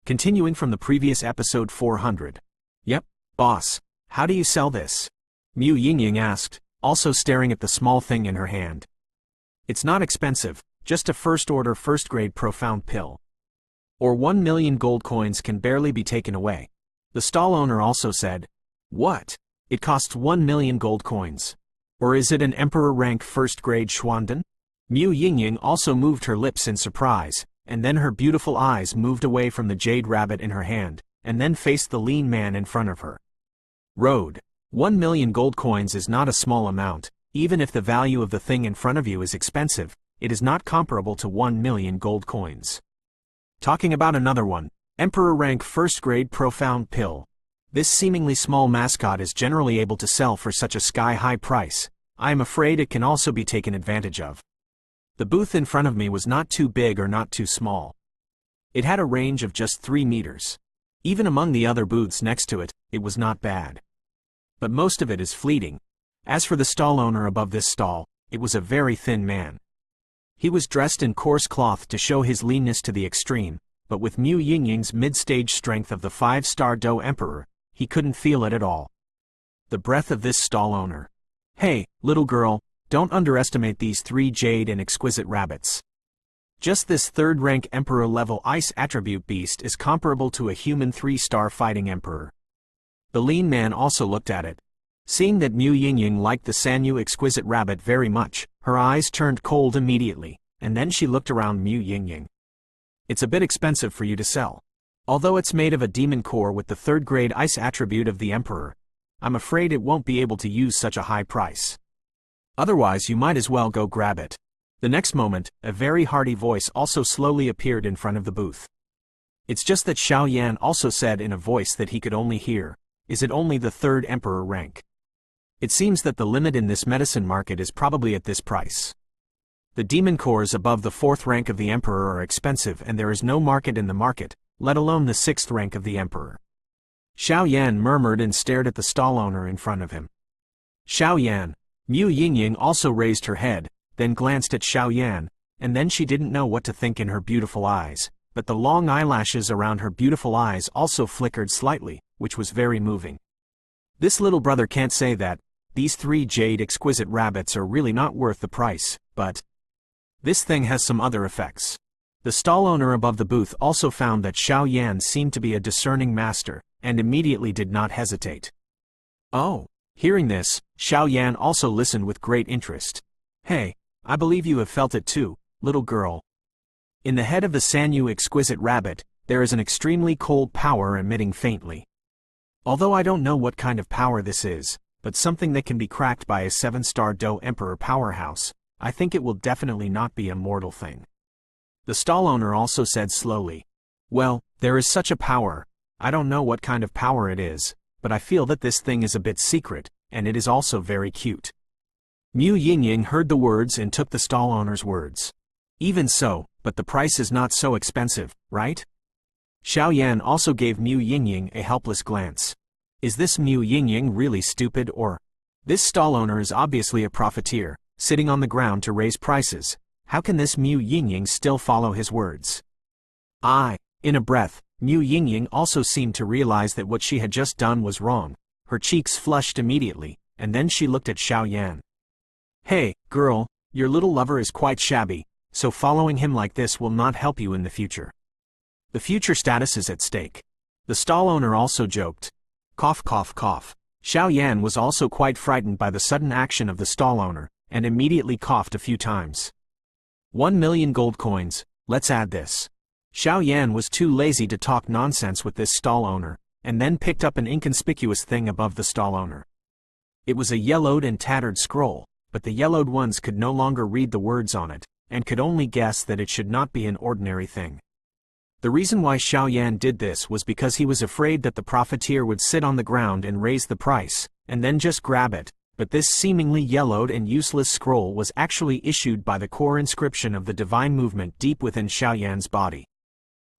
Continuing from the previous episode 400. Yep, boss, how do you sell this? Mu Yingying asked, also staring at the small thing in her hand. It's not expensive, just a first-order first-grade profound pill. Or 1 million gold coins can barely be taken away. The stall owner also said, what? It costs 1 million gold coins. Or is it an emperor rank first-grade Xuandan? Mu Yingying also moved her lips in surprise, and then her beautiful eyes moved away from the jade rabbit in her hand, and then faced the lean man in front of her. Road. 1 million gold coins is not a small amount. Even if the value of the thing in front of you is expensive, it is not comparable to 1 million gold coins. Talking about another one, Emperor rank first grade profound pill. This seemingly small mascot is generally able to sell for such a sky-high price. I am afraid it can also be taken advantage of. The booth in front of me was not too big or not too small. It had a range of just 3 meters. Even among the other booths next to it, it was not bad. But most of it is fleeting. As for the stall owner above this stall, it was a very thin man. He was dressed in coarse cloth to show his leanness to the extreme, but with Mu Yingying's mid-stage strength of the 5-star Dough Emperor, he couldn't feel it at all. The breath of this stall owner. Hey, little girl, don't underestimate these 3 jade and exquisite rabbits. Just this 3rd-rank Emperor-level ice attribute beast is comparable to a human 3-star fighting Emperor. The lean man also looked at it. Seeing that Mu Yingying liked the Sanyu exquisite rabbit very much, her eyes turned cold immediately, and then she looked around Mu Yingying. It's a bit expensive for you to sell. Although it's made of a demon core with the 3rd-grade ice attribute of the Emperor, I'm afraid it won't be able to use such a high price. Otherwise you might as well go grab it. The next moment, a very hearty voice also slowly appeared in front of the booth. It's just that Xiao Yan also said in a voice that he could only hear, is it only the 3rd Emperor rank? It seems that the limit in this medicine market is probably at this price. The demon cores above the 4th rank of the Emperor are expensive and there is no market in the market, let alone the 6th rank of the Emperor. Xiao Yan murmured and stared at the stall owner in front of him. Xiao Yan. Mu Yingying also raised her head, then glanced at Xiao Yan, and then she didn't know what to think in her beautiful eyes, but the long eyelashes around her beautiful eyes also flickered slightly, which was very moving. This little brother can't say that these 3 jade exquisite rabbits are really not worth the price, but this thing has some other effects. The stall owner above the booth also found that Xiao Yan seemed to be a discerning master, and immediately did not hesitate. Oh, hearing this, Xiao Yan also listened with great interest. Hey, I believe you have felt it too, little girl. In the head of the Sanyu exquisite rabbit, there is an extremely cold power emitting faintly. Although I don't know what kind of power this is, but something that can be cracked by a 7-star Dough Emperor powerhouse, I think it will definitely not be a mortal thing. The stall owner also said slowly, well, there is such a power. I don't know what kind of power it is, but I feel that this thing is a bit secret, and it is also very cute. Mu Yingying heard the words and took the stall owner's words. Even so, but the price is not so expensive, right? Xiao Yan also gave Mu Yingying a helpless glance. Is this Mu Yingying really stupid or? This stall owner is obviously a profiteer, sitting on the ground to raise prices. How can this Mu Yingying still follow his words? In a breath, Mu Yingying also seemed to realize that what she had just done was wrong. Her cheeks flushed immediately, and then she looked at Xiao Yan. Hey, girl, your little lover is quite shabby, so following him like this will not help you in the future. The future status is at stake. The stall owner also joked. Cough cough cough. Xiao Yan was also quite frightened by the sudden action of the stall owner, and immediately coughed a few times. 1 million gold coins, let's add this. Xiao Yan was too lazy to talk nonsense with this stall owner, and then picked up an inconspicuous thing above the stall owner. It was a yellowed and tattered scroll, but the yellowed ones could no longer read the words on it, and could only guess that it should not be an ordinary thing. The reason why Xiao Yan did this was because he was afraid that the profiteer would sit on the ground and raise the price, and then just grab it, but this seemingly yellowed and useless scroll was actually issued by the core inscription of the divine movement deep within Xiao Yan's body.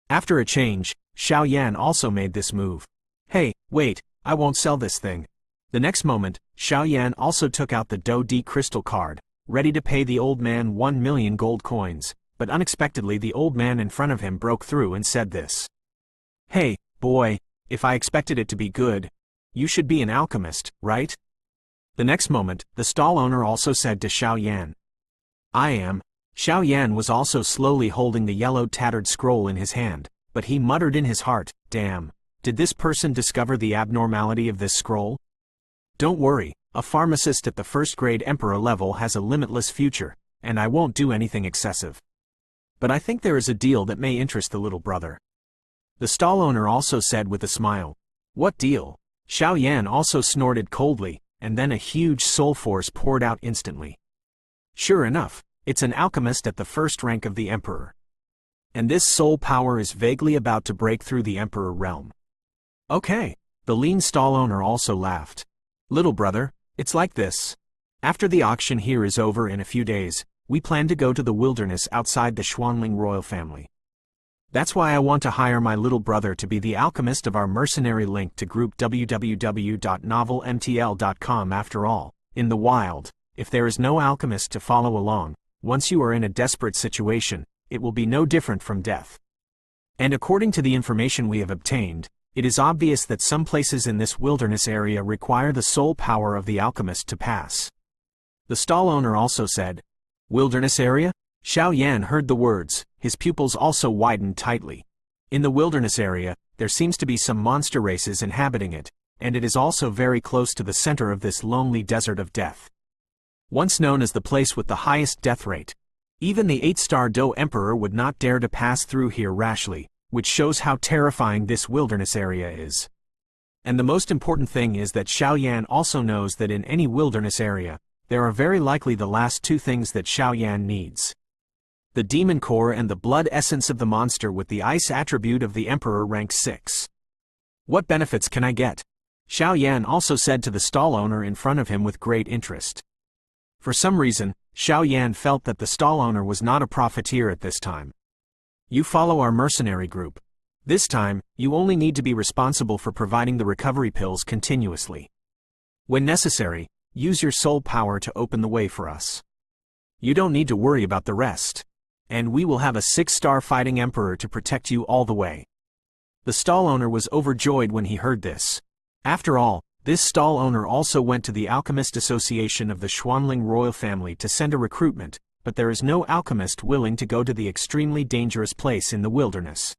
After a change, Xiao Yan also made this move. Hey, wait, I won't sell this thing. The next moment, Xiao Yan also took out the Btth2 crystal card, ready to pay the old man 1 million gold coins, but unexpectedly the old man in front of him broke through and said this. Hey, boy, if I expected it to be good, you should be an alchemist, right? The next moment, the stall owner also said to Xiao Yan. I am. Xiao Yan was also slowly holding the yellowed tattered scroll in his hand, but he muttered in his heart, damn, did this person discover the abnormality of this scroll? Don't worry, a pharmacist at the first grade emperor level has a limitless future, and I won't do anything excessive. But I think there is a deal that may interest the little brother. The stall owner also said with a smile. What deal? Xiao Yan also snorted coldly, and then a huge soul force poured out instantly. Sure enough, it's an alchemist at the first rank of the emperor. And this soul power is vaguely about to break through the emperor realm. Okay, the lean stall owner also laughed. Little brother, it's like this. After the auction here is over in a few days, we plan to go to the wilderness outside the Xuanling royal family. That's why I want to hire my little brother to be the alchemist of our mercenary link to group www.novelmtl.com. After all, in the wild, if there is no alchemist to follow along, once you are in a desperate situation, it will be no different from death. And according to the information we have obtained, it is obvious that some places in this wilderness area require the soul power of the alchemist to pass. The stall owner also said, Wilderness area? Xiao Yan heard the words, his pupils also widened tightly. In the wilderness area, there seems to be some monster races inhabiting it, and it is also very close to the center of this lonely desert of death. Once known as the place with the highest death rate, even the 8-star Do Emperor would not dare to pass through here rashly, which shows how terrifying this wilderness area is. And the most important thing is that Xiao Yan also knows that in any wilderness area, there are very likely the last two things that Xiao Yan needs. The demon core and the blood essence of the monster with the ice attribute of the Emperor rank 6. What benefits can I get? Xiao Yan also said to the stall owner in front of him with great interest. For some reason, Xiao Yan felt that the stall owner was not a profiteer at this time. You follow our mercenary group. This time, you only need to be responsible for providing the recovery pills continuously. When necessary, use your soul power to open the way for us. You don't need to worry about the rest. And we will have a 6-star fighting emperor to protect you all the way. The stall owner was overjoyed when he heard this. After all, this stall owner also went to the Alchemist Association of the Xuanling royal family to send a recruitment, but there is no alchemist willing to go to the extremely dangerous place in the wilderness.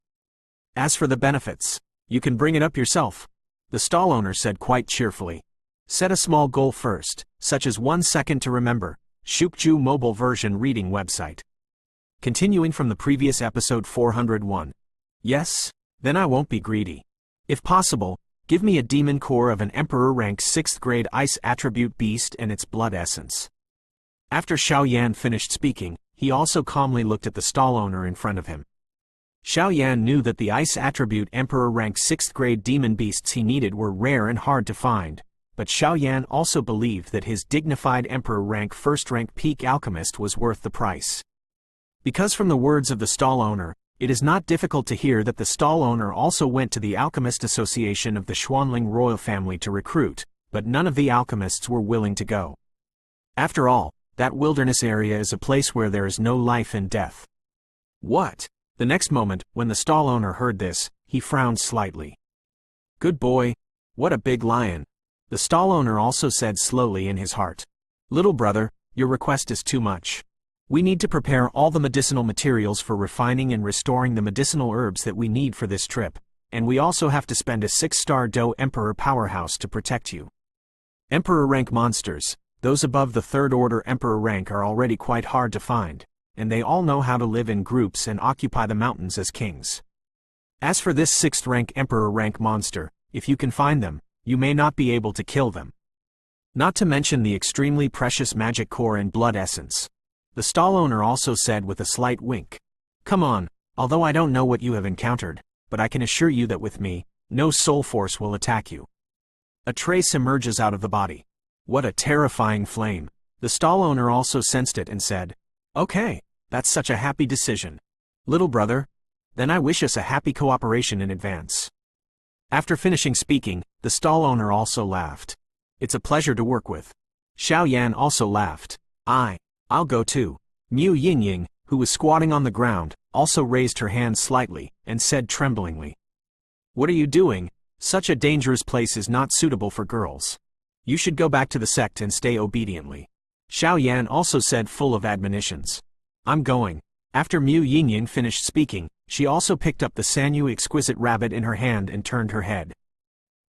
As for the benefits, you can bring it up yourself, the stall owner said quite cheerfully. Set a small goal first, such as 1 second to remember. Shukju mobile version reading website. Continuing from the previous episode 401. Yes? Then I won't be greedy. If possible, give me a demon core of an Emperor rank 6th grade ice attribute beast and its blood essence. After Xiao Yan finished speaking, he also calmly looked at the stall owner in front of him. Xiao Yan knew that the ice attribute Emperor rank 6th grade demon beasts he needed were rare and hard to find, but Xiao Yan also believed that his dignified Emperor rank 1st rank peak alchemist was worth the price. Because from the words of the stall owner, it is not difficult to hear that the stall owner also went to the Alchemist Association of the Xuanling royal family to recruit, but none of the alchemists were willing to go. After all, that wilderness area is a place where there is no life and death. What? The next moment, when the stall owner heard this, he frowned slightly. Good boy. What a big lion. The stall owner also said slowly in his heart. Little brother, your request is too much. We need to prepare all the medicinal materials for refining and restoring the medicinal herbs that we need for this trip, and we also have to spend a 6-star Do Emperor powerhouse to protect you. Emperor rank monsters, those above the 3rd order Emperor rank, are already quite hard to find, and they all know how to live in groups and occupy the mountains as kings. As for this 6th rank Emperor rank monster, if you can find them, you may not be able to kill them. Not to mention the extremely precious magic core and blood essence. The stall owner also said with a slight wink. Come on, although I don't know what you have encountered, but I can assure you that with me, no soul force will attack you. A trace emerges out of the body. What a terrifying flame. The stall owner also sensed it and said, Okay, that's such a happy decision. Little brother, then I wish us a happy cooperation in advance. After finishing speaking, the stall owner also laughed. It's a pleasure to work with. Xiao Yan also laughed. I'll go too. Mu Yingying, who was squatting on the ground, also raised her hand slightly, and said tremblingly. What are you doing? Such a dangerous place is not suitable for girls. You should go back to the sect and stay obediently. Xiao Yan also said, full of admonitions. I'm going. After Mu Yingying finished speaking, she also picked up the Sanyu exquisite rabbit in her hand and turned her head.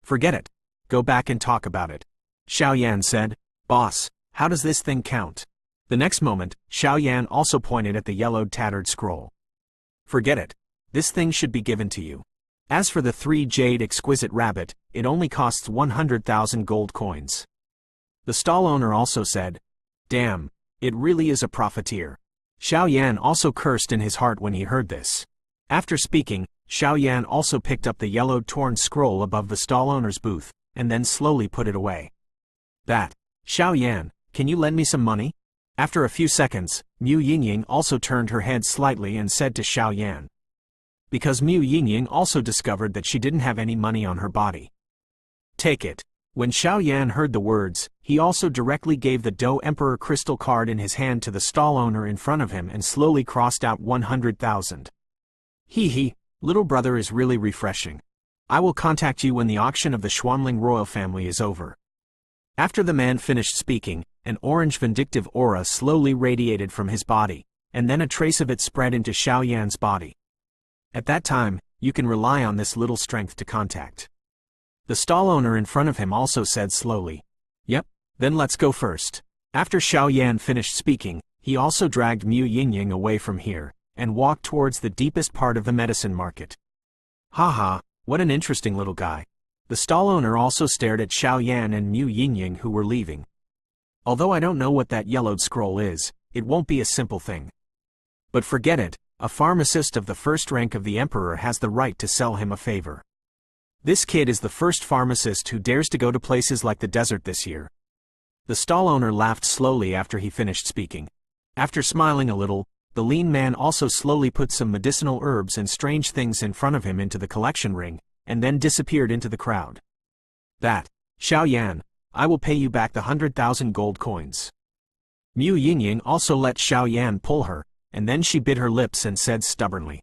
Forget it. Go back and talk about it. Xiao Yan said, Boss, how does this thing count? The next moment, Xiao Yan also pointed at the yellowed tattered scroll. Forget it. This thing should be given to you. As for the 3 Jade exquisite rabbit, it only costs 100,000 gold coins. The stall owner also said, Damn, it really is a profiteer. Xiao Yan also cursed in his heart when he heard this. After speaking, Xiao Yan also picked up the yellowed torn scroll above the stall owner's booth, and then slowly put it away. That. Xiao Yan, can you lend me some money? After a few seconds, Mu Yingying also turned her head slightly and said to Xiao Yan. Because Mu Yingying also discovered that she didn't have any money on her body. Take it. When Xiao Yan heard the words, he also directly gave the Do Emperor crystal card in his hand to the stall owner in front of him and slowly crossed out 100,000. Hee, little brother is really refreshing. I will contact you when the auction of the Xuanling royal family is over. After the man finished speaking, an orange vindictive aura slowly radiated from his body, and then a trace of it spread into Xiao Yan's body. At that time, you can rely on this little strength to contact. The stall owner in front of him also said slowly. Yep, then let's go first. After Xiao Yan finished speaking, he also dragged Mu Yingying away from here, and walked towards the deepest part of the medicine market. Haha, what an interesting little guy. The stall owner also stared at Xiao Yan and Mu Yingying who were leaving. Although I don't know what that yellowed scroll is, it won't be a simple thing. But forget it, a pharmacist of the first rank of the emperor has the right to sell him a favor. This kid is the first pharmacist who dares to go to places like the desert this year. The stall owner laughed slowly after he finished speaking. After smiling a little, the lean man also slowly put some medicinal herbs and strange things in front of him into the collection ring, and then disappeared into the crowd. That. Xiao Yan, I will pay you back the 100,000 gold coins. Mu Yingying also let Xiao Yan pull her, and then she bit her lips and said stubbornly.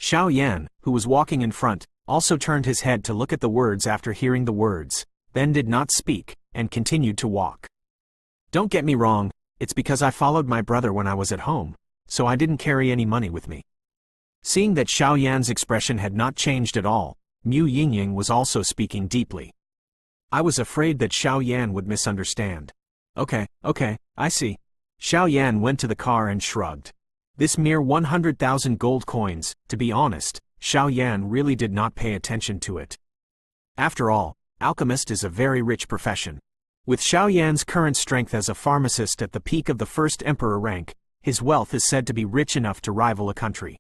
Xiao Yan, who was walking in front, also turned his head to look at the words after hearing the words, then did not speak, and continued to walk. Don't get me wrong, it's because I followed my brother when I was at home, so I didn't carry any money with me. Seeing that Xiao Yan's expression had not changed at all, Mu Yingying was also speaking deeply. I was afraid that Xiao Yan would misunderstand. Okay, I see. Xiao Yan went to the car and shrugged. This mere 100,000 gold coins, to be honest, Xiao Yan really did not pay attention to it. After all, alchemist is a very rich profession. With Xiao Yan's current strength as a pharmacist at the peak of the first emperor rank, his wealth is said to be rich enough to rival a country.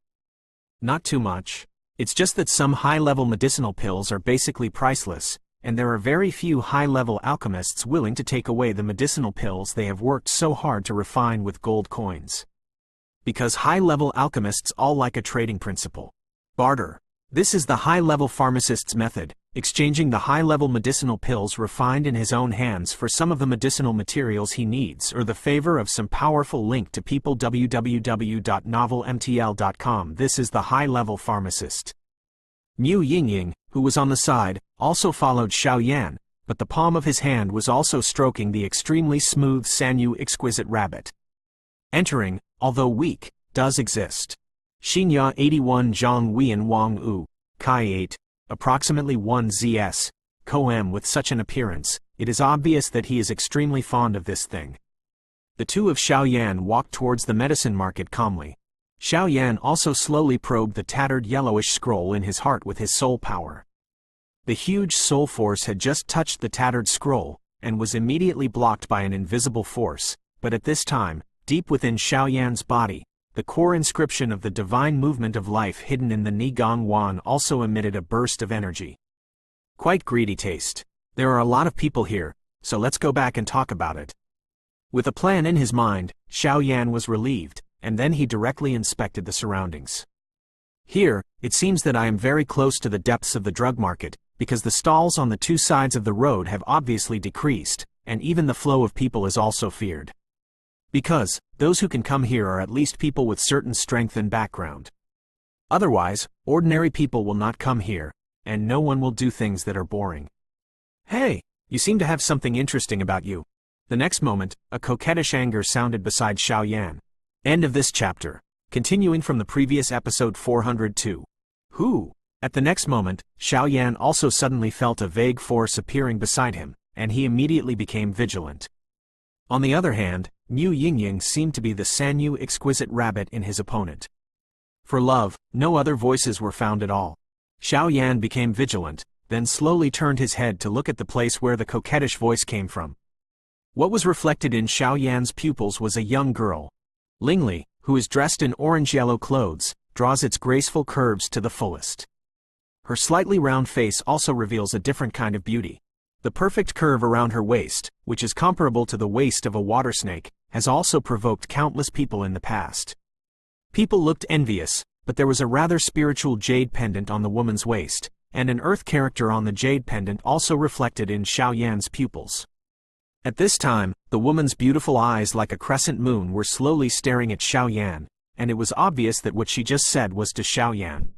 Not too much. It's just that some high-level medicinal pills are basically priceless, and there are very few high-level alchemists willing to take away the medicinal pills they have worked so hard to refine with gold coins. Because high-level alchemists all like a trading principle. Barter. This is the high-level pharmacist's method, exchanging the high-level medicinal pills refined in his own hands for some of the medicinal materials he needs or the favor of some powerful link to people. www.novelmtl.com. This is the high-level pharmacist. Mu Yingying, who was on the side, also followed Xiao Yan, but the palm of his hand was also stroking the extremely smooth Sanyu exquisite rabbit. Entering, although weak, does exist. Xinya 81 Zhang Wian Wang U, Kai 8, approximately 1 ZS, Koem. With such an appearance, it is obvious that he is extremely fond of this thing. The two of Xiao Yan walked towards the medicine market calmly. Xiao Yan also slowly probed the tattered yellowish scroll in his heart with his soul power. The huge soul force had just touched the tattered scroll, and was immediately blocked by an invisible force, but at this time, deep within Xiao Yan's body, the core inscription of the divine movement of life hidden in the Nigong Wan also emitted a burst of energy. Quite greedy taste. There are a lot of people here, so let's go back and talk about it. With a plan in his mind, Xiao Yan was relieved, and then he directly inspected the surroundings. Here, it seems that I am very close to the depths of the drug market, because the stalls on the two sides of the road have obviously decreased, and even the flow of people is also feared. Because, those who can come here are at least people with certain strength and background. Otherwise, ordinary people will not come here, and no one will do things that are boring. Hey, you seem to have something interesting about you. The next moment, a coquettish anger sounded beside Xiaoyan. End of this chapter. Continuing from the previous episode 402. Who? At the next moment, Xiaoyan also suddenly felt a vague force appearing beside him, and he immediately became vigilant. On the other hand, Mu Yingying seemed to be the Sanyu exquisite rabbit in his opponent. For love, no other voices were found at all. Xiaoyan became vigilant, then slowly turned his head to look at the place where the coquettish voice came from. What was reflected in Xiaoyan's pupils was a young girl. Lingli, who is dressed in orange-yellow clothes, draws its graceful curves to the fullest. Her slightly round face also reveals a different kind of beauty. The perfect curve around her waist, which is comparable to the waist of a water snake, has also provoked countless people in the past. People looked envious, but there was a rather spiritual jade pendant on the woman's waist, and an earth character on the jade pendant also reflected in Xiaoyan's pupils. At this time, the woman's beautiful eyes like a crescent moon were slowly staring at Xiaoyan, and it was obvious that what she just said was to Xiaoyan.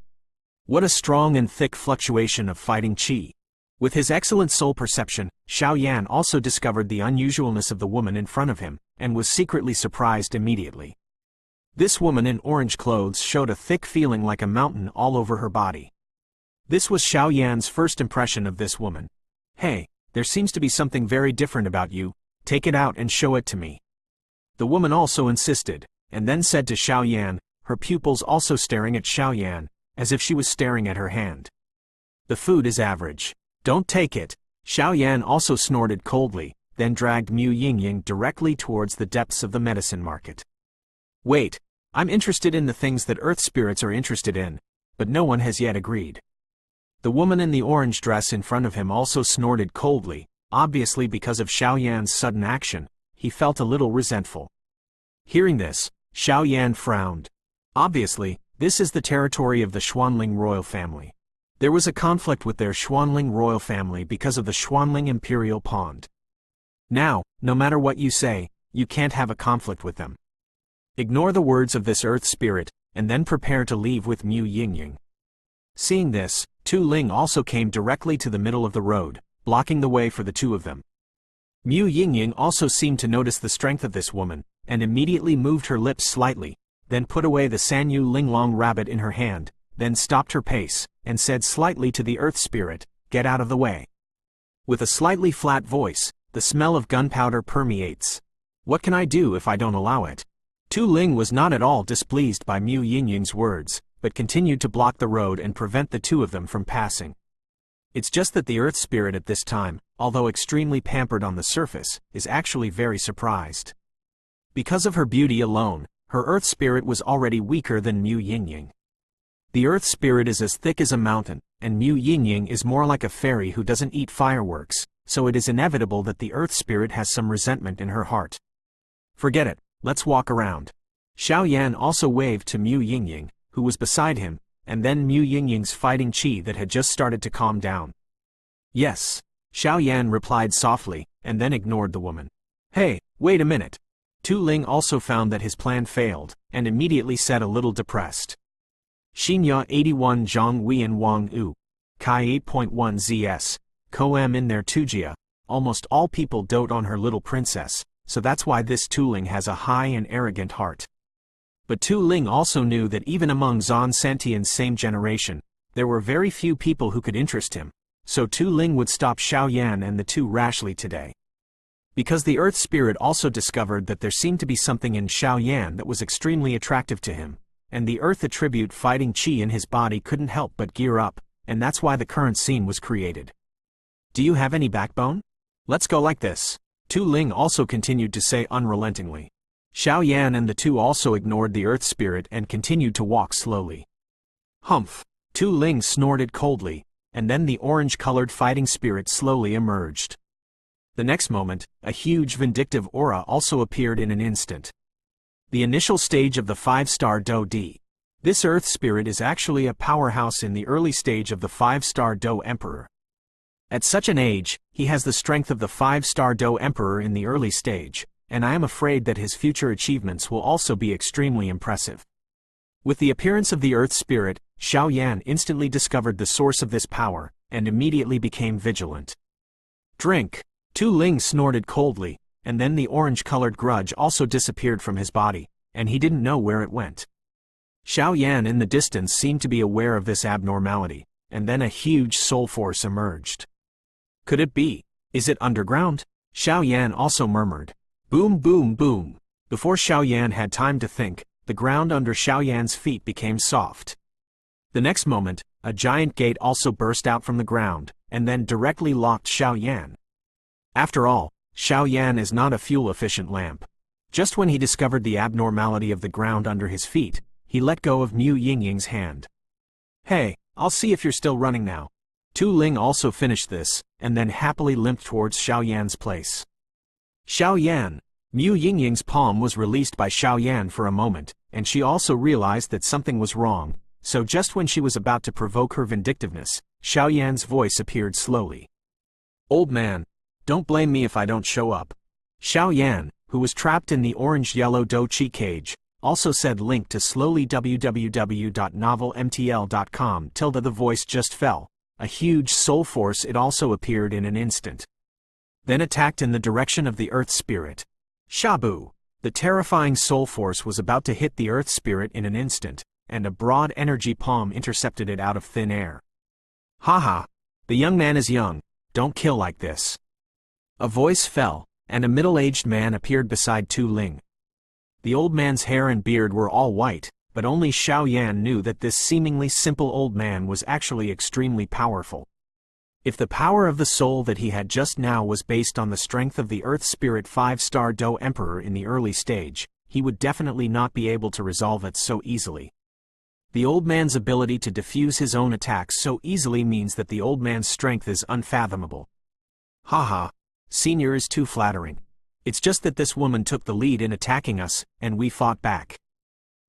What a strong and thick fluctuation of fighting qi. With his excellent soul perception, Xiaoyan also discovered the unusualness of the woman in front of him, and was secretly surprised immediately. This woman in orange clothes showed a thick feeling like a mountain all over her body. This was Xiaoyan's first impression of this woman. Hey, there seems to be something very different about you, take it out and show it to me. The woman also insisted, and then said to Xiaoyan, her pupils also staring at Xiaoyan, as if she was staring at her hand. The food is average. Don't take it. Xiaoyan also snorted coldly, then dragged Mu Yingying directly towards the depths of the medicine market. Wait, I'm interested in the things that earth spirits are interested in, but no one has yet agreed. The woman in the orange dress in front of him also snorted coldly, obviously because of Xiaoyan's sudden action. He felt a little resentful. Hearing this, Xiaoyan frowned. Obviously, this is the territory of the Xuanling royal family. There was a conflict with their Xuanling royal family because of the Xuanling imperial pond. Now, no matter what you say, you can't have a conflict with them. Ignore the words of this earth spirit, and then prepare to leave with Mu Yingying. Seeing this, Tu Ling also came directly to the middle of the road, blocking the way for the two of them. Mu Yingying also seemed to notice the strength of this woman, and immediately moved her lips slightly, then put away the Sanyu Linglong rabbit in her hand, then stopped her pace, and said slightly to the earth spirit, "Get out of the way." With a slightly flat voice, the smell of gunpowder permeates. What can I do if I don't allow it? Tu Ling was not at all displeased by Mu Yingying's words, but continued to block the road and prevent the two of them from passing. It's just that the earth spirit at this time, although extremely pampered on the surface, is actually very surprised. Because of her beauty alone, her earth spirit was already weaker than Mu Yingying. The earth spirit is as thick as a mountain, and Mu Yingying is more like a fairy who doesn't eat fireworks, so it is inevitable that the earth spirit has some resentment in her heart. Forget it, let's walk around. Xiaoyan also waved to Mu Yingying, who was beside him, and then Mu Yingying's fighting qi that had just started to calm down. Yes, Xiaoyan replied softly, and then ignored the woman. Hey, wait a minute. Tu Ling also found that his plan failed, and immediately said a little depressed. Xinya 81 Zhang Wian Wang U. Kai 8.1 ZS. Koem in their Tujia. Almost all people dote on her little princess, so that's why this Tu Ling has a high and arrogant heart. But Tu Ling also knew that even among Zan Santian's same generation, there were very few people who could interest him, so Tu Ling would stop Xiaoyan and the two rashly today. Because the earth spirit also discovered that there seemed to be something in Xiaoyan that was extremely attractive to him, and the earth attribute fighting qi in his body couldn't help but gear up, and that's why the current scene was created. Do you have any backbone? Let's go like this. Tu Ling also continued to say unrelentingly. Xiaoyan and the two also ignored the earth spirit and continued to walk slowly. Humph! Tu Ling snorted coldly, and then the orange-colored fighting spirit slowly emerged. The next moment, a huge vindictive aura also appeared in an instant. The initial stage of the 5-star Do D. This earth spirit is actually a powerhouse in the early stage of the 5-star Do Emperor. At such an age, he has the strength of the 5-star Do Emperor in the early stage, and I am afraid that his future achievements will also be extremely impressive. With the appearance of the earth spirit, Xiao Yan instantly discovered the source of this power, and immediately became vigilant. Drink! Tu Ling snorted coldly, and then the orange-colored grudge also disappeared from his body, and he didn't know where it went. Xiao Yan in the distance seemed to be aware of this abnormality, and then a huge soul force emerged. Could it be? Is it underground? Xiao Yan also murmured. Boom boom boom. Before Xiao Yan had time to think, the ground under Xiao Yan's feet became soft. The next moment, a giant gate also burst out from the ground, and then directly locked Xiao Yan. After all, Xiao Yan is not a fuel-efficient lamp. Just when he discovered the abnormality of the ground under his feet, he let go of Mu Yingying's hand. Hey, I'll see if you're still running now. Tu Ling also finished this, and then happily limped towards Xiao Yan's place. Xiao Yan! Mu Yingying's palm was released by Xiao Yan for a moment, and she also realized that something was wrong, so just when she was about to provoke her vindictiveness, Xiao Yan's voice appeared slowly. Old man, don't blame me if I don't show up. Xiao Yan, who was trapped in the orange-yellow Dochi cage, also said link to slowly www.novelmtl.com. The voice just fell. A huge soul force it also appeared in an instant. Then attacked in the direction of the Earth Spirit. Shabu! The terrifying soul force was about to hit the Earth Spirit in an instant, and a broad energy palm intercepted it out of thin air. Haha! The young man is young, don't kill like this. A voice fell, and a middle-aged man appeared beside Tu Ling. The old man's hair and beard were all white, but only Xiao Yan knew that this seemingly simple old man was actually extremely powerful. If the power of the soul that he had just now was based on the strength of the Earth Spirit 5-star Do Emperor in the early stage, he would definitely not be able to resolve it so easily. The old man's ability to defuse his own attacks so easily means that the old man's strength is unfathomable. Haha, Senior is too flattering. It's just that this woman took the lead in attacking us, and we fought back.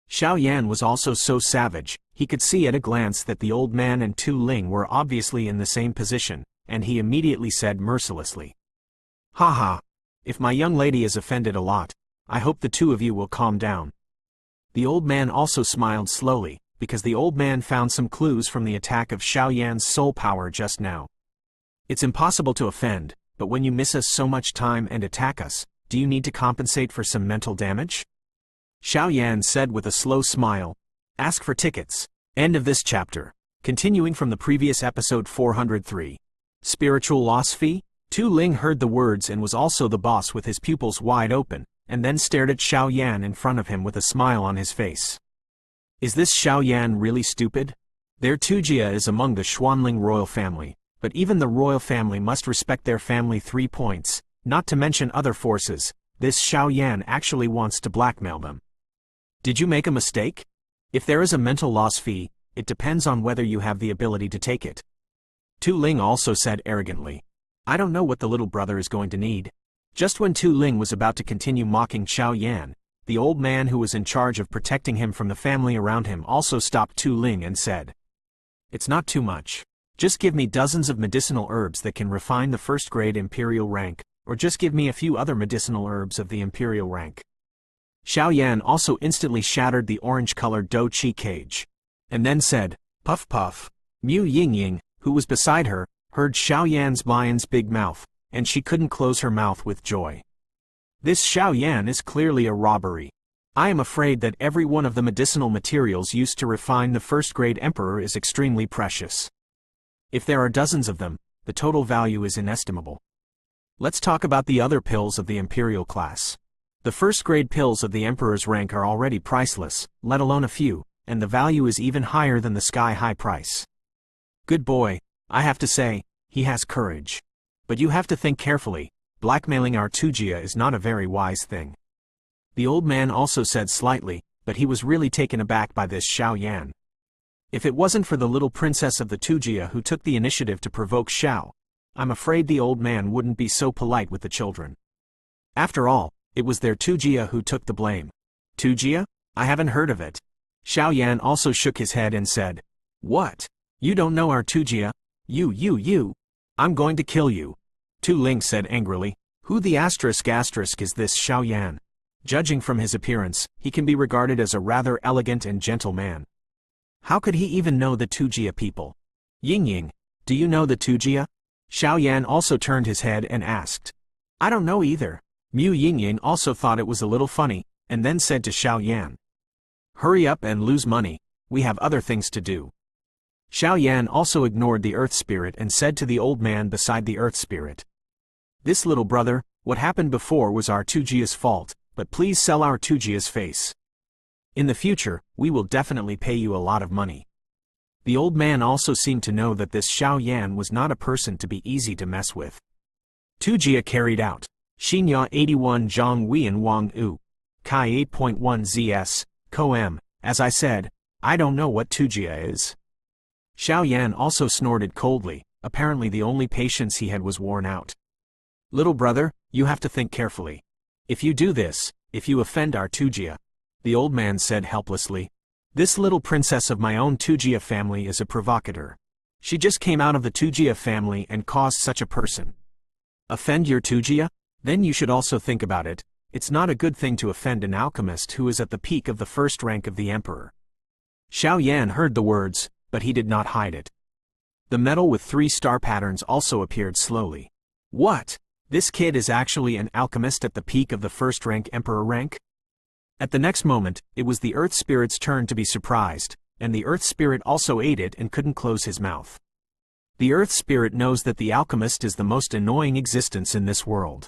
Xiao Yan was also so savage, he could see at a glance that the old man and Tu Ling were obviously in the same position, and he immediately said mercilessly. Haha, if my young lady is offended a lot, I hope the two of you will calm down. The old man also smiled slowly, because the old man found some clues from the attack of Xiao Yan's soul power just now. It's impossible to offend, but when you miss us so much time and attack us, do you need to compensate for some mental damage? Xiao Yan said with a slow smile. Ask for tickets. End of this chapter. Continuing from the previous episode 403. Spiritual loss fee? Tu Ling heard the words and was also the boss with his pupils wide open, and then stared at Xiao Yan in front of him with a smile on his face. Is this Xiao Yan really stupid? Their Tujia is among the Xuanling royal family, but even the royal family must respect their family 3 points, not to mention other forces. This Xiao Yan actually wants to blackmail them. Did you make a mistake? If there is a mental loss fee, it depends on whether you have the ability to take it. Tu Ling also said arrogantly. I don't know what the little brother is going to need. Just when Tu Ling was about to continue mocking Xiao Yan, the old man who was in charge of protecting him from the family around him also stopped Tu Ling and said, It's not too much. Just give me dozens of medicinal herbs that can refine the first-grade imperial rank, or just give me a few other medicinal herbs of the imperial rank. Xiao Yan also instantly shattered the orange-colored Do-Chi cage, and then said, Puff puff. Mu Yingying, who was beside her, heard Xiao Yan's lion's big mouth, and she couldn't close her mouth with joy. This Xiao Yan is clearly a robbery. I am afraid that every one of the medicinal materials used to refine the first-grade emperor is extremely precious. If there are dozens of them, the total value is inestimable. Let's talk about the other pills of the imperial class. The first-grade pills of the emperor's rank are already priceless, let alone a few, and the value is even higher than the sky-high price. Good boy, I have to say, he has courage. But you have to think carefully, blackmailing our Tujia is not a very wise thing. The old man also said slightly, but he was really taken aback by this Xiao Yan. If it wasn't for the little princess of the Tujia who took the initiative to provoke Xiao, I'm afraid the old man wouldn't be so polite with the children. After all, it was their Tujia who took the blame. Tujia? I haven't heard of it. Xiao Yan also shook his head and said, What? You don't know our Tujia? You. I'm going to kill you. Tu Ling said angrily. Who the asterisk is this Xiao Yan? Judging from his appearance, he can be regarded as a rather elegant and gentle man. How could he even know the Tujia people? Yingying, do you know the Tujia? Xiao Yan also turned his head and asked. I don't know either. Mu Yingying also thought it was a little funny, and then said to Xiao Yan. Hurry up and lose money, we have other things to do. Xiao Yan also ignored the Earth Spirit and said to the old man beside the Earth Spirit. This little brother, what happened before was our Tujia's fault, but please sell our Tujia's face. In the future, we will definitely pay you a lot of money. The old man also seemed to know that this Xiao Yan was not a person to be easy to mess with. Tujia carried out. Xinya 81 Zhang Huiyan Wang U. Kai 8.1 ZS, Coem, as I said, I don't know what Tujia is. Xiao Yan also snorted coldly, apparently the only patience he had was worn out. Little brother, you have to think carefully. If you do this, if you offend our Tujia, the old man said helplessly. This little princess of my own Tujia family is a provocateur. She just came out of the Tujia family and caused such a person. Offend your Tujia? Then you should also think about it. It's not a good thing to offend an alchemist who is at the peak of the first rank of the emperor. Xiao Yan heard the words, but he did not hide it. The metal with 3 star patterns also appeared slowly. What? This kid is actually an alchemist at the peak of the first rank emperor rank? At the next moment, it was the Earth Spirit's turn to be surprised, and the Earth Spirit also ate it and couldn't close his mouth. The Earth Spirit knows that the alchemist is the most annoying existence in this world.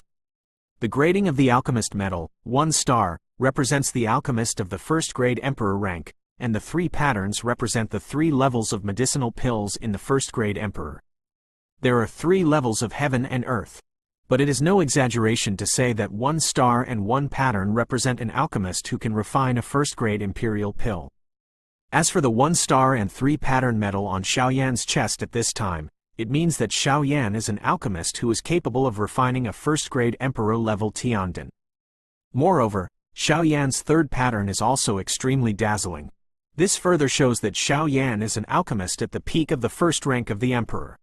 The grading of the alchemist metal, 1 star, represents the alchemist of the first grade emperor rank, and the 3 patterns represent the 3 levels of medicinal pills in the first grade emperor. There are 3 levels of heaven and earth. But it is no exaggeration to say that 1 star and 1 pattern represent an alchemist who can refine a first grade imperial pill. As for the 1 star and 3 pattern metal on Xiao Yan's chest at this time, it means that Xiao Yan is an alchemist who is capable of refining a first-grade emperor-level Tiandin. Moreover, Xiao Yan's 3rd pattern is also extremely dazzling. This further shows that Xiao Yan is an alchemist at the peak of the first rank of the emperor.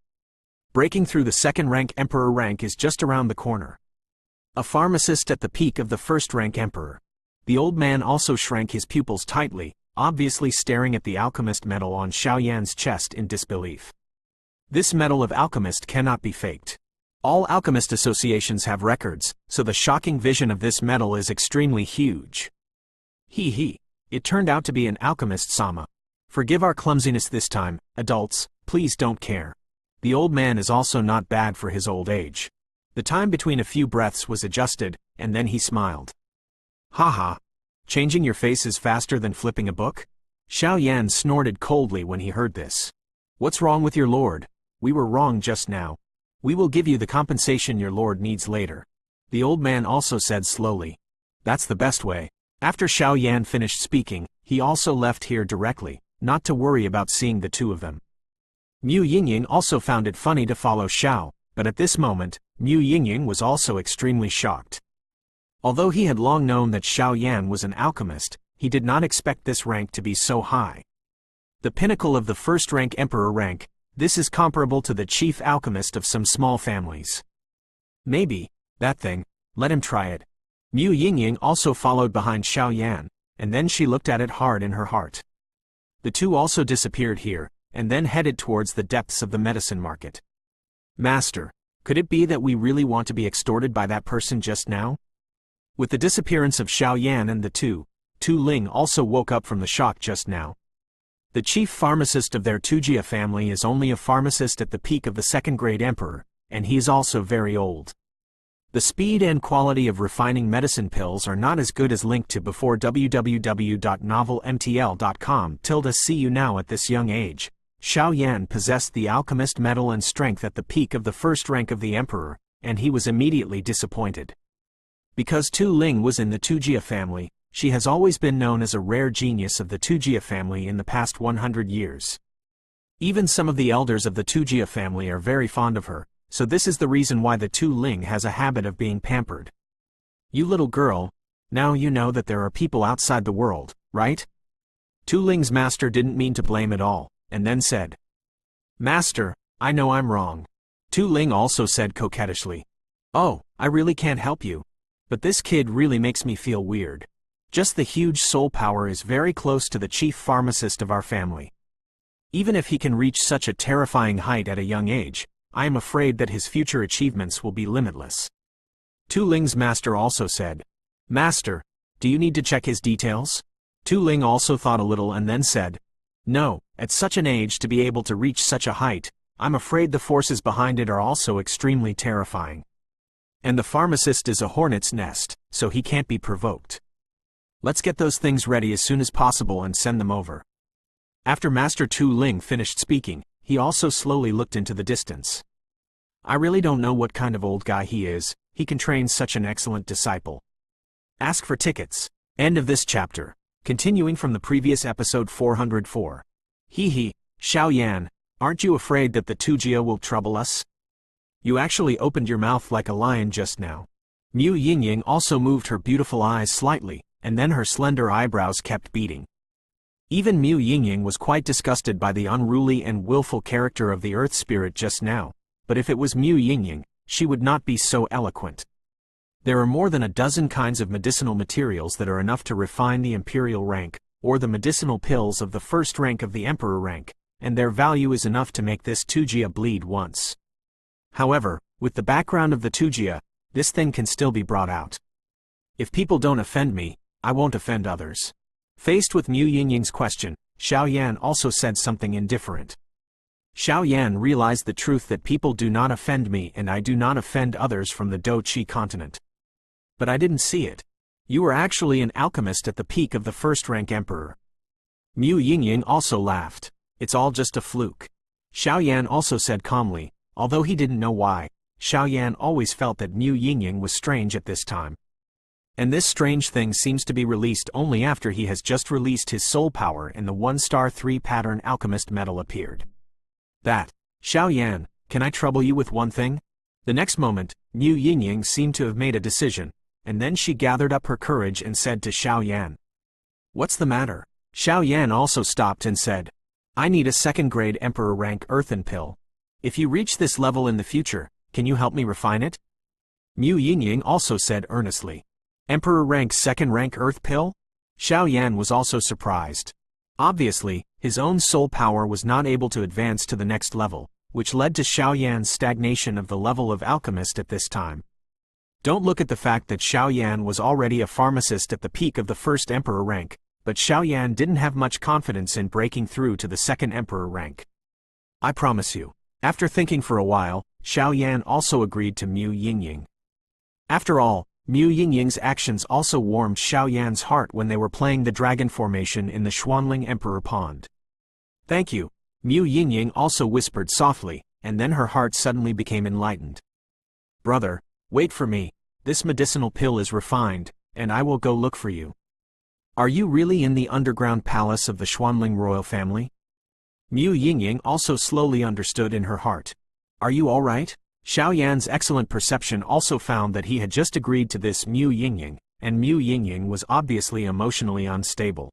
Breaking through the 2nd rank emperor rank is just around the corner. A pharmacist at the peak of the 1st rank emperor. The old man also shrank his pupils tightly, obviously staring at the alchemist metal on Xiao Yan's chest in disbelief. This metal of alchemist cannot be faked. All alchemist associations have records, so the shocking vision of this metal is extremely huge. He. It turned out to be an alchemist Sama. Forgive our clumsiness this time, adults, please don't care. The old man is also not bad for his old age. The time between a few breaths was adjusted, and then he smiled. Haha. Changing your face is faster than flipping a book? Xiao Yan snorted coldly when he heard this. What's wrong with your lord? We were wrong just now. We will give you the compensation your lord needs later. The old man also said slowly. That's the best way. After Xiao Yan finished speaking, he also left here directly, not to worry about seeing the 2 of them. Mu Yingying also found it funny to follow Xiao, but at this moment, Mu Yingying was also extremely shocked. Although he had long known that Xiao Yan was an alchemist, he did not expect this rank to be so high. The pinnacle of the first rank emperor rank, this is comparable to the chief alchemist of some small families. Maybe, that thing, let him try it. Mu Yingying also followed behind Xiao Yan, and then she looked at it hard in her heart. The 2 also disappeared here, and then headed towards the depths of the medicine market. Master, could it be that we really want to be extorted by that person just now? With the disappearance of Xiao Yan and the 2, Tu Ling also woke up from the shock just now. The chief pharmacist of their Tujia family is only a pharmacist at the peak of the 2nd grade emperor, and he is also very old. The speed and quality of refining medicine pills are not as good as linked to before www.novelmtl.com. See you now at this young age. Xiao Yan possessed the alchemist metal and strength at the peak of the 1st rank of the emperor, and he was immediately disappointed. Because Tu Ling was in the Tujia family, she has always been known as a rare genius of the Tujia family in the past 100 years. Even some of the elders of the Tujia family are very fond of her, so this is the reason why the Tu Ling has a habit of being pampered. You little girl, now you know that there are people outside the world, right? Tu Ling's master didn't mean to blame at all, and then said, Master, I know I'm wrong. Tu Ling also said coquettishly, Oh, I really can't help you. But this kid really makes me feel weird. Just the huge soul power is very close to the chief pharmacist of our family. Even if he can reach such a terrifying height at a young age, I am afraid that his future achievements will be limitless. Tu Ling's master also said, Master, do you need to check his details? Tu Ling also thought a little and then said, No, at such an age to be able to reach such a height, I'm afraid the forces behind it are also extremely terrifying. And the pharmacist is a hornet's nest, so he can't be provoked. Let's get those things ready as soon as possible and send them over. After Master Tu Ling finished speaking, he also slowly looked into the distance. I really don't know what kind of old guy he is, he can train such an excellent disciple. Ask for tickets. End of this chapter. Continuing from the previous episode 404. Hee, Xiao Yan, aren't you afraid that the Tujia will trouble us? You actually opened your mouth like a lion just now. Mu Yingying also moved her beautiful eyes slightly, and then her slender eyebrows kept beating. Even Mu Yingying was quite disgusted by the unruly and willful character of the earth spirit just now, but if it was Mu Yingying, she would not be so eloquent. There are more than a dozen kinds of medicinal materials that are enough to refine the imperial rank, or the medicinal pills of the first rank of the emperor rank, and their value is enough to make this Tujia bleed once. However, with the background of the Tujia, this thing can still be brought out. If people don't offend me, I won't offend others. Faced with Mu Yingying's question, Xiao Yan also said something indifferent. Xiao Yan realized the truth that people do not offend me and I do not offend others from the Do Chi continent. But I didn't see it. You were actually an alchemist at the peak of the first-rank emperor. Mu Yingying also laughed. It's all just a fluke. Xiao Yan also said calmly, although he didn't know why, Xiao Yan always felt that Mu Yingying was strange at this time. And this strange thing seems to be released only after he has just released his soul power and the 1-star 3-pattern alchemist medal appeared. That, Xiao Yan, can I trouble you with one thing? The next moment, Mu Yingying seemed to have made a decision, and then she gathered up her courage and said to Xiao Yan. What's the matter? Xiao Yan also stopped and said, I need a second-grade emperor rank earthen pill. If you reach this level in the future, can you help me refine it? Mu Yingying also said earnestly. Emperor rank second rank earth pill? Xiao Yan was also surprised. Obviously, his own soul power was not able to advance to the next level, which led to Xiao Yan's stagnation of the level of alchemist at this time. Don't look at the fact that Xiao Yan was already a pharmacist at the peak of the first emperor rank, but Xiao Yan didn't have much confidence in breaking through to the second emperor rank. I promise you. After thinking for a while, Xiao Yan also agreed to Mu Yingying. After all, Mu Yingying's actions also warmed Xiao Yan's heart when they were playing the dragon formation in the Xuanling Emperor Pond. Thank you, Mu Yingying also whispered softly, and then her heart suddenly became enlightened. Brother, wait for me, this medicinal pill is refined, and I will go look for you. Are you really in the underground palace of the Xuanling royal family? Mu Yingying also slowly understood in her heart. Are you all right? Xiao Yan's excellent perception also found that he had just agreed to this Mu Yingying, and Mu Yingying was obviously emotionally unstable.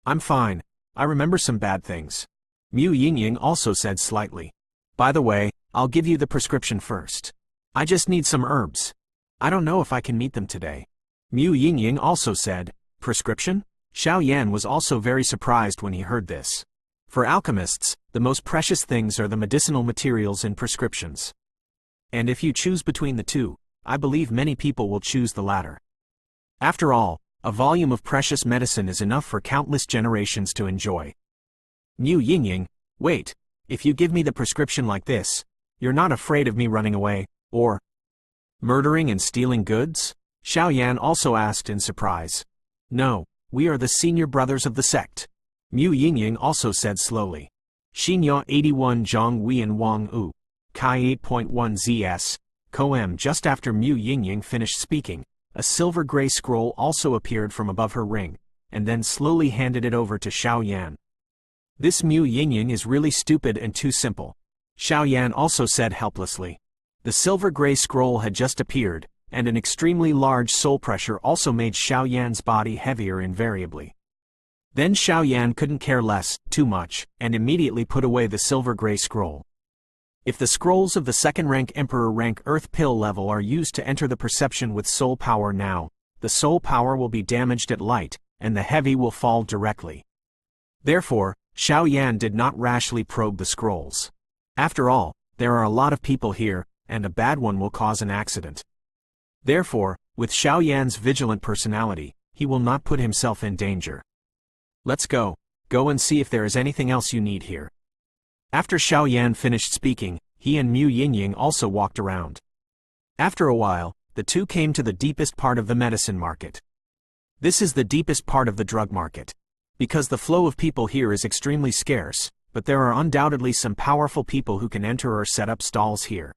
I'm fine, I remember some bad things. Mu Yingying also said slightly. By the way, I'll give you the prescription first. I just need some herbs. I don't know if I can meet them today. Mu Yingying also said, prescription? Xiao Yan was also very surprised when he heard this. For alchemists, the most precious things are the medicinal materials in prescriptions. And if you choose between the two, I believe many people will choose the latter. After all, a volume of precious medicine is enough for countless generations to enjoy. Mu Yingying, wait, if you give me the prescription like this, you're not afraid of me running away, or murdering and stealing goods? Xiao Yan also asked in surprise. No, we are the senior brothers of the sect. Mu Yingying also said slowly. Xinya 81 Zhang Wian Wang U. Kai 8.1 ZS, Koem. Just after Mu Yingying finished speaking, a silver-gray scroll also appeared from above her ring, and then slowly handed it over to Xiao Yan. This Mu Yingying is really stupid and too simple. Xiao Yan also said helplessly. The silver-gray scroll had just appeared, and an extremely large soul pressure also made Xiao Yan's body heavier invariably. Then Xiao Yan couldn't care less, too much, and immediately put away the silver-gray scroll. If the scrolls of the second-rank Emperor rank Earth Pill level are used to enter the perception with soul power now, the soul power will be damaged at light, and the heavy will fall directly. Therefore, Xiao Yan did not rashly probe the scrolls. After all, there are a lot of people here, and a bad one will cause an accident. Therefore, with Xiao Yan's vigilant personality, he will not put himself in danger. Let's go. Go and see if there is anything else you need here. After Xiao Yan finished speaking, he and Mu Yingying also walked around. After a while, the two came to the deepest part of the medicine market. This is the deepest part of the drug market. Because the flow of people here is extremely scarce, but there are undoubtedly some powerful people who can enter or set up stalls here.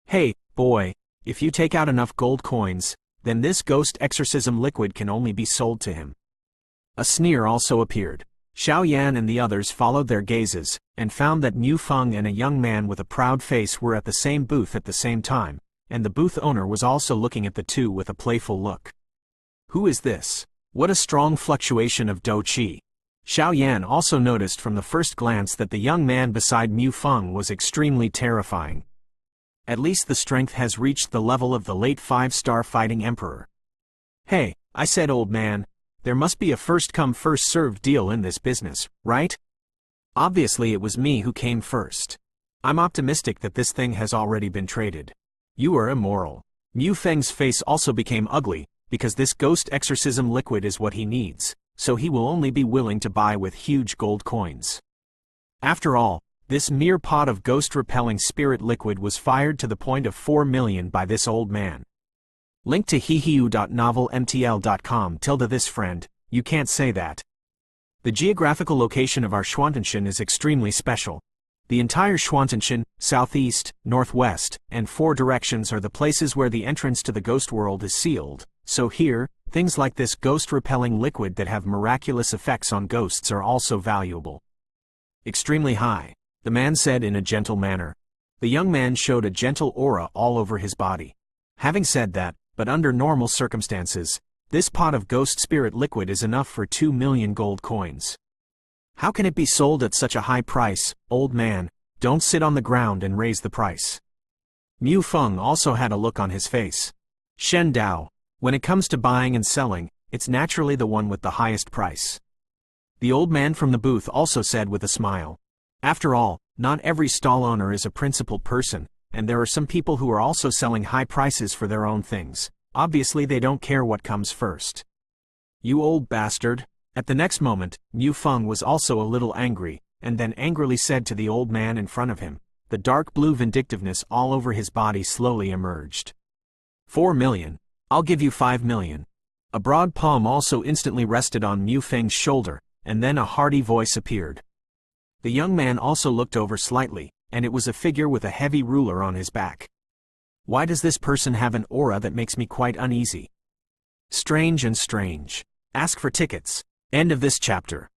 Hey, boy, if you take out enough gold coins, then this ghost exorcism liquid can only be sold to him. A sneer also appeared. Xiao Yan and the others followed their gazes, and found that Mu Feng and a young man with a proud face were at the same booth at the same time, and the booth owner was also looking at the two with a playful look. Who is this? What a strong fluctuation of dou qi. Xiao Yan also noticed from the first glance that the young man beside Mu Feng was extremely terrifying. At least the strength has reached the level of the late 5-star fighting emperor. Hey, I said, old man, there must be a first-come first-served deal in this business, right? Obviously it was me who came first. I'm optimistic that this thing has already been traded. You are immoral. Mu Feng's face also became ugly, because this ghost exorcism liquid is what he needs, so he will only be willing to buy with huge gold coins. After all, this mere pot of ghost-repelling spirit liquid was fired to the point of 4 million by this old man. Link to hehew.novelmtl.com /this friend, you can't say that. The geographical location of our Schwantenshan is extremely special. The entire Schwantenshan, southeast, northwest, and 4 directions are the places where the entrance to the ghost world is sealed, so here, things like this ghost-repelling liquid that have miraculous effects on ghosts are also valuable. Extremely high, the man said in a gentle manner. The young man showed a gentle aura all over his body. Having said that, but under normal circumstances, this pot of ghost spirit liquid is enough for 2 million gold coins. How can it be sold at such a high price, old man? Don't sit on the ground and raise the price. Mu Feng also had a look on his face. Shen Dao, when it comes to buying and selling, it's naturally the one with the highest price. The old man from the booth also said with a smile. After all, not every stall owner is a principled person, and there are some people who are also selling high prices for their own things. Obviously they don't care what comes first. You old bastard. At the next moment, Mu Feng was also a little angry, and then angrily said to the old man in front of him. The dark blue vindictiveness all over his body slowly emerged. 4 million. I'll give you 5 million. A broad palm also instantly rested on Mu Feng's shoulder, and then a hearty voice appeared. The young man also looked over slightly, and it was a figure with a heavy ruler on his back. Why does this person have an aura that makes me quite uneasy? Strange and strange. Ask for tickets. End of this chapter.